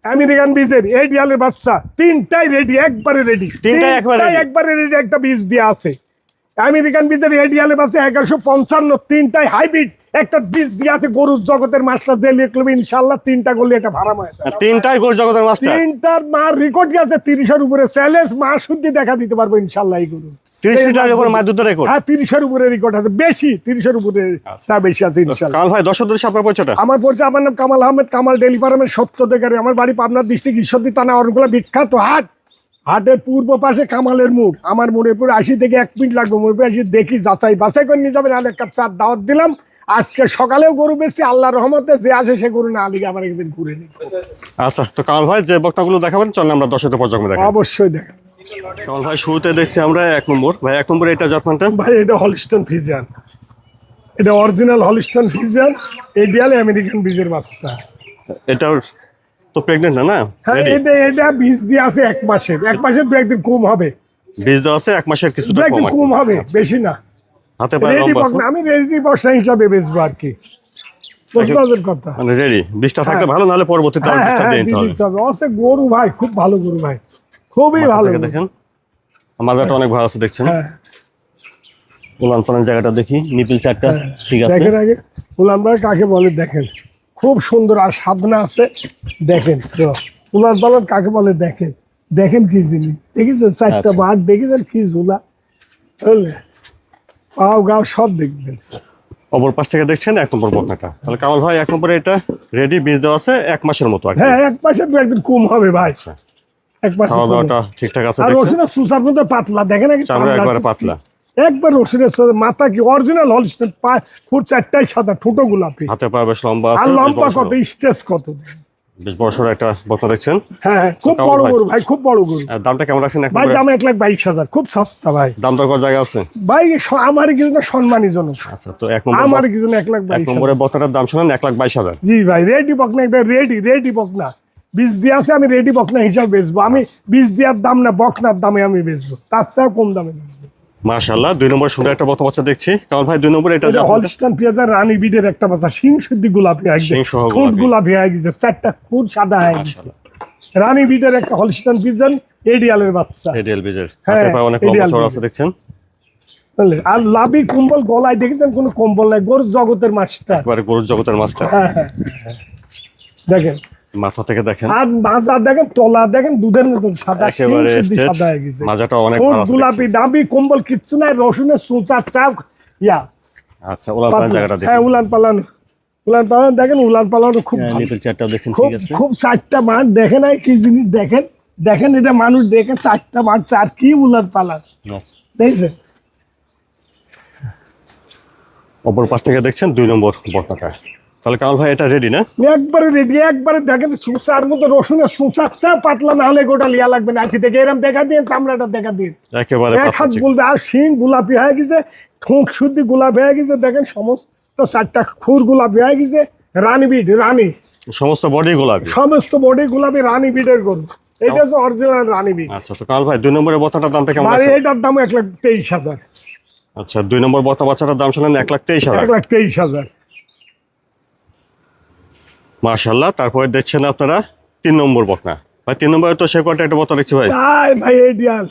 American বীজের এডিয়ালের বাচ্চা তিনটাই রেডি, একবারে রেডি, তিনটাই একবারে রেডি। একটা বীজ দিয়ে আছে আমেরিকান বীজের এডিয়ালের বাচ্চা 1155, তিনটাই হাইব্রিড। একটা বীজ দিয়ে আছে গরুর জগতের মাস্টার যে লিখলো ইনশাল্লাহ তিনটা করলে এটা ভাড়া হয়। তিনটাই গরুর জগতের মাস্টার, তিনটার মা রেকর্ড আছে 30-এর উপরে চ্যালেঞ্জ, মা শুদ্ধি দেখা দিতে পারবো ইনশাল্লাহ। এই গরু 30 লিটারের উপরে মাছ দুধের রেকর্ড। হ্যাঁ 30-এর উপরে রেকর্ড আছে, বেশি 30-এর উপরে চা বেশি আছে ইনশাল্লাহ। কামাল ভাই দর্শক দর্শক আপনার পরিচয়টা? আমার পরিচয়, আমার নাম কামাল আহমেদ, কামাল ডেইলি ফার্মের সত্যতাকারী। আমার বাড়ি পাবনা ডিস্ট্রিক্ট ঈশ্বরদী থানা অরগুলা বিখ্যাত হাট। হাটের পূর্ব পাশে কামালের মোড়। আমার মোড়ের পরে 80 থেকে 1 মিনিট লাগবে। মোড়ে এসে দেখি যাচাই বাছাই করে নিয়ে যাবেন। আর এক কাপ চা দাওয়াত দিলাম। আজকে সকালেও গরু বেশি, আল্লাহর রহমতে যে আসে সে গরু না আলিগে আমার একদিন ঘুরে নিই। আচ্ছা, তো কামাল ভাই যে বক্তাগুলো দেখাবেন চল আমরা দর্শকদের পর্যায়ে দেখাবো। অবশ্যই দেখেন কামাল ভাই শুরুতে দেখছি আমরা 1 নম্বর। ভাই 1 নম্বরে এটা জাতমানটা? ভাই এটা হলিস্টন ফ্রিজিয়ান, এটা অরিজিনাল হলিস্টন ফ্রিজিয়ান এডিয়াল আমেরিকান বীজের বাচ্চা। এটাও তো প্রেগন্যান্ট না? হ্যাঁ এটা বীজ দিয়ে আছে 1 মাসের। 1 মাসের 2 একদিন কম হবে। বীজ দেওয়া আছে 1 মাসের কিছুটা কম হবে, বেশি না। হাতে পায়ে লম্বা আছে। আমি রেডি বক্স হিসাবে বেচবো আর কি, কথা মানে রেডি। বীজটা থাকলে ভালো, নাহলে পরবর্তীতে আর বীজটা দিয়ে দিতে হবে। আছে গরু ভাই খুব ভালো গরু ভাই, খুবই ভালো। দেখেন মাজাটা অনেক ভালো আছে দেখছেন। হ্যাঁ উলান পালান জায়গাটা দেখি, নিপিল চারটা ঠিক আছে। দেখেন আগে উলান পালান কাকে বলে দেখেন, খুব সুন্দর আর সাবনা আছে। দেখেন উলান পালান কাকে বলে দেখেন, দেখেন কি জিনিস দেখেছেন, 4টা বাট দেখেছেন কি ঝুলা, বুঝলেন? পাও গাও সব দেখবেন। অপর পাশ থেকে দেখছেন 1 নম্বর বকনাটা। তাহলে কামাল ভাই 1 নম্বরে এটা রেডি, বীজ দেওয়া আছে 1 মাসের মতো। হ্যাঁ 1 মাসের 2 একদিন কম হবে ভাই। 1 মাস খাওয়া দাওয়াটা ঠিকঠাক আছে আর দেখছেন। রসুনের সুসার মধ্যে পাতলা দেখেন আগে, চামড়া একবারে পাতলা, একবার রসুনের মাথা কি অরিজিনাল হলিস্টন, ফুট 4টাই সাদা, ঠোঁটো গোলাপি, হাতে পা বেশ লম্বা আর আছে। লম্বা কত, স্টেজ কত, বেশ বড়সড় একটা বকনা দেখছেন। হ্যাঁ খুব বড় গরু ভাই, খুব বড় গরু। দামটা কেমন রাখছেন? ভাই দাম 1,22,000, খুব সস্তা ভাই। দাম দর করার জায়গা আছে ভাই, আমার কিছু না সম্মানী জনক। আচ্ছা, তো 1 নম্বর আমার কিছু না 1 1,22,000। নম্বরে বকনাটার দাম শুনেন 1,22,000। জি ভাই রেডি বকনা, একটা রেডি বকনা, বীজ দিয়ে আছে। আমি রেডি বকনা হিসাবে বেচবো, আমি বীজ দেওয়ার দাম না বকনার দামে আমি বেচবো, তার চেয়ে কম দামে বেচবো। মাশাআল্লাহ 2 নম্বর সুন্দর একটা বকনা বাচ্চা দেখছি। কারণ ভাই 2 নম্বরে এটা হলিস্টন ফ্রিজিয়ান রানী বিডের একটা বাচ্চা, সিং শুদ্ধি গোলাপি, ঠোঁট গোলাপি হয়ে গেছে, 4টা খুব সাদা হয়ে গেছে। রানী বিডের একটা হলিস্টন ফ্রিজিয়ান এডিয়ালের বাচ্চা, এডিয়াল বীজের। হাতে পা অনেক লম্বা চওড়া আছে দেখছেন। আর লাভি কম্বল গলায় দেখেছেন, কোনো কম্বল নাই, গরুর জগতের মাছটা, একবারে গরুর জগতের মাছটা। হ্যাঁ দেখেন মাথা থেকে দেখেন, আর মাজা দেখেন, তলা দেখেন, দুধের মতন সাদা, একেবারে সাদা হয়ে গেছে। মাজাটা অনেক ভালো আছে গোলাপি, নাভি কম্বল কিচ্ছু নাই, রসুনের সুচা চাপ ইয়া। আচ্ছা, উলান পালান জায়গাটা দেখেন। হ্যাঁ উলান পালান দেখেন, উলান পালানো খুব ভালো। নিপিল চারটাও দেখছেন খুব ঠিক আছে। খুব 4টা মাঠ দেখেন, আর কি জিনিস দেখেন, দেখেন এটা মানুষ দেখেন, 4টা মাঠ, 4 কি উলান পালান দেখছেন। অপর পাশ থেকে দেখছেন 2 নম্বর বকনাটা। তাহলে কামাল ভাই এটা রেডি না? একবারে রেডি, একবারে দেখেন সুসার মতো, রসুনের সুসার চা পাতলা না হলে গোটা লিয়া লাগবে না। আজকে থেকে এরকম দেখা দিয়ে, চামড়াটা দেখা দিয়ে একেবারে এক হাত বলবে। আর শিং গোলাপি হয়ে গেছে, ঠোঁট শুদ্ধি গোলাপি হয়ে গেছে, দেখেন সমস্ত 4টা খুর গোলাপি হয়ে গেছে। রানী বিড, রানী সমস্ত বডি গোলাপি, সমস্ত বডি গোলাপি, রানী বিডের গরু। এটা হচ্ছে অরিজিনাল রানী বিড। আচ্ছা, তো কামাল ভাই 2 নম্বরের বকনাটার দামটা কেমন আর আছে? এটার দাম 1,23,000। আচ্ছা, 2 নম্বর বকনা বাচ্চাটার দাম শুনেন 1,23,000। 1,23,000 মাশাআল্লাহ। তারপরে দেখছেন আপনারা 3 নম্বর বকনা। ভাই 3 নম্বরে তো সে কয়টা একটা বকনা দেখছি ভাই। ভাই এডিয়াল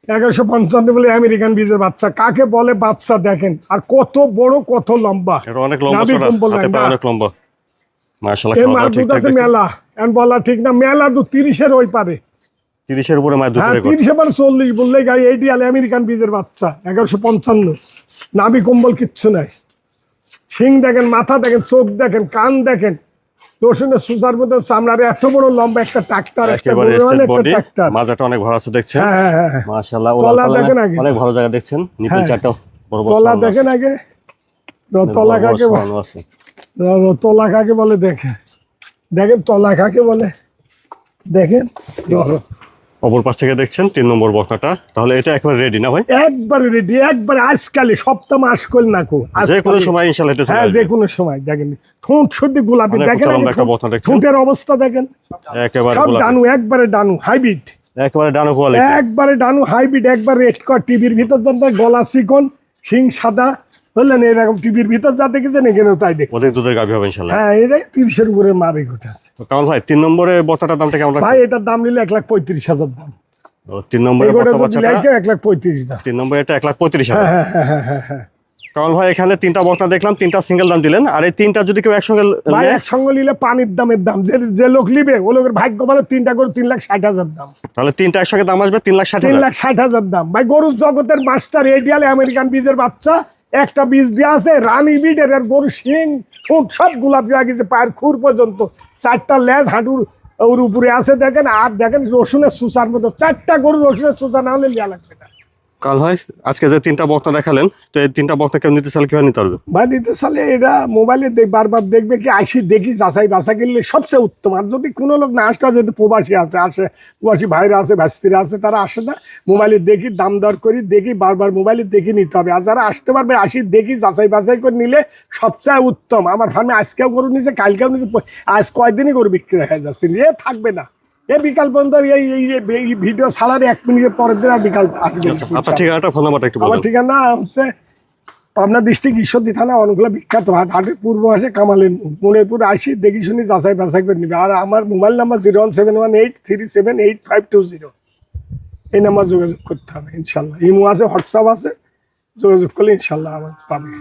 1155 বলে আমেরিকান বীজের বাচ্চা, কাকে বলে বাচ্চা দেখেন, আর কত বড় কত লম্বা, এটা অনেক লম্বা চওড়া, হাতে পা অনেক লম্বা। মাশাআল্লাহ এই খাওয়া দাওয়া মাছ দুধ ঠিকঠাক আছে দেখছেন। মেলা, এখন বলা ঠিক না, মেলা দুধ 30-এর ওই পারে। 30-এর উপরে মাছ দুধ হ্যাঁ রেকর্ড। 30 এবার 40 বললে গাই। এডিয়াল আমেরিকান বীজের বাচ্চা 1155, নাভি কম্বল কিচ্ছু নাই। শিং দেখেন, মাথা দেখেন, চোখ দেখেন, কান দেখেন, রসুনের সুসার মধ্যে চামড়ার এত বড় লম্বা একটা ট্রাক্টর, একেবারে স্ট্রেট বডি, মাজাটা অনেক ভালো আছে দেখছেন। হ্যাঁ মাশাআল্লাহ তলা দেখেন আগে, অনেক ভালো জায়গা দেখছেন। নিপিল চারটাও বড় বড় তলা দেখেন আগে, তলা কাকে আছে। তলা কাকে বলে দেখেন, দেখেন তলা কাকে বলে দেখেন। অপর পাশ থেকে দেখছেন 3 নম্বর বকনাটা। তাহলে এটা একেবারে রেডি না ভাই? একবারে রেডি, একবারে আজকালে, সপ্তাহ মাস কল না কো, যে কোনো সময় ইনশাআল্লাহ এটা চলে হ্যাঁ আসবে। যে কোনো সময়। দেখেন ঠোঁট শুদ্ধি গোলাপি, দেখেন একটা বকনা দেখছেন। ঠোঁটের অবস্থা দেখেন, একেবারে সব গোলাপি, ডানু, একবারে ডানু হাইব্রিড, একেবারে ডানো কোয়ালিটি, একবারে ডানু হাইব্রিড, একবার রেড কর টিভির ভিতর দেন, গলা চিকন, শিং সাদা, বললেন এরকম টিভির ভিতর যা দেখেছেন এখানেও তাই দেখি। অধিক দুধের গাভী হবে ইনশাল্লাহ। হ্যাঁ এটাই 30-এর উপরে মার এগুলো আছে। তো কামাল ভাই 3 নম্বরে বচ্চাটার দামটা কেমন ভাই রাখছেন? এটার দাম নিলে 1,35,000 দাম। 3 নম্বরে এগুলো বর্তা যদি বাচ্চাটা লাগে 1,35,000 দাম। 3 নম্বরে এটা 1,35,000। হ্যাঁ হ্যাঁ হ্যাঁ হ্যাঁ হ্যাঁ হ্যাঁ। কামাল ভাই এখানে 3টা বক্তা দেখলাম, 3টা সিঙ্গেল দাম দিলেন, আর এই 3টা যদি কেউ একসঙ্গে ভাই নেয়, একসঙ্গে নিলে পানির দামের দাম, যে লোক নিবে ও লোকের ভাগ্য ভালো 3টা করে 3,60,000 দাম। তাহলে 3টা একসঙ্গে দাম আসবে 3,60,000। 3,60,000 দাম। ভাই গরুর জগতের মাস্টার এইডিয়াল আমেরিকান বীজের বাচ্চা, একটা বীজ দেওয়া আছে রানী বিডের, আর গরু শিং ফুট সব গোলাপি হয়ে গেছে পায়ের খুর পর্যন্ত, 4টা লেজ হাঁটুর ওর উপরে আছে দেখেন, আর দেখেন রসুনের সুসার মতো, 4টা গরু রসুনের সুসা না হলে লিয়া লাগবে না। কাল ভাই আজকে যে 3টা বক্তা দেখালেন, তো এই 3টা বক্তা কেউ নিতে চাইলে কিভাবে নিতে পারবে? ভাই দিতে সালে এটা মোবাইলে বারবার দেখবে কি আইসি দেখি যাচাই বাছাই করলে সবচেয়ে উত্তম। আর যদি কোনো লোক না আসতে, যেহেতু প্রবাসী আসে প্রবাসী ভাইরা আছে ভাস্তিরা আছে, তারা আসে না, মোবাইলে দেখি দাম দর করি দেখি, বারবার মোবাইলে দেখি নিতে হবে। আর যারা আসতে পারবে আসি দেখি যাচাই বাছাই করে নিলে সবচেয়ে উত্তম। আমার ফার্মে আজকেও গরু নিছে, কালকেও নিছে, আজ কয়দিনই গরু বিক্রি হয়ে যাচ্ছে, এ থাকবে না। এই বিকাল পর্যন্ত এই ভিডিও ছাড়ার 1 মিনিটের পরের দিন আর বিকাল আসবে। আপনার ঠিকানাটা, ফোন নাম্বারটা একটু আমার বলুন। ঠিকানা হচ্ছে পাবনা ডিস্ট্রিক্ট ঈশ্বরদী থানা, অনেকগুলো বিখ্যাত হাট, হাটের পূর্ব পাশে কামালের মনেপুর আসি দেখি শুনি যাচাই বাছাই করে নিবে। আর আমার মোবাইল নাম্বার 01718378520, এই নাম্বার যোগাযোগ করতে হবে ইনশাল্লাহ। ইমো আছে, হোয়াটসঅ্যাপ আছে, যোগাযোগ করলে ইনশাল্লাহ আমার পাবে।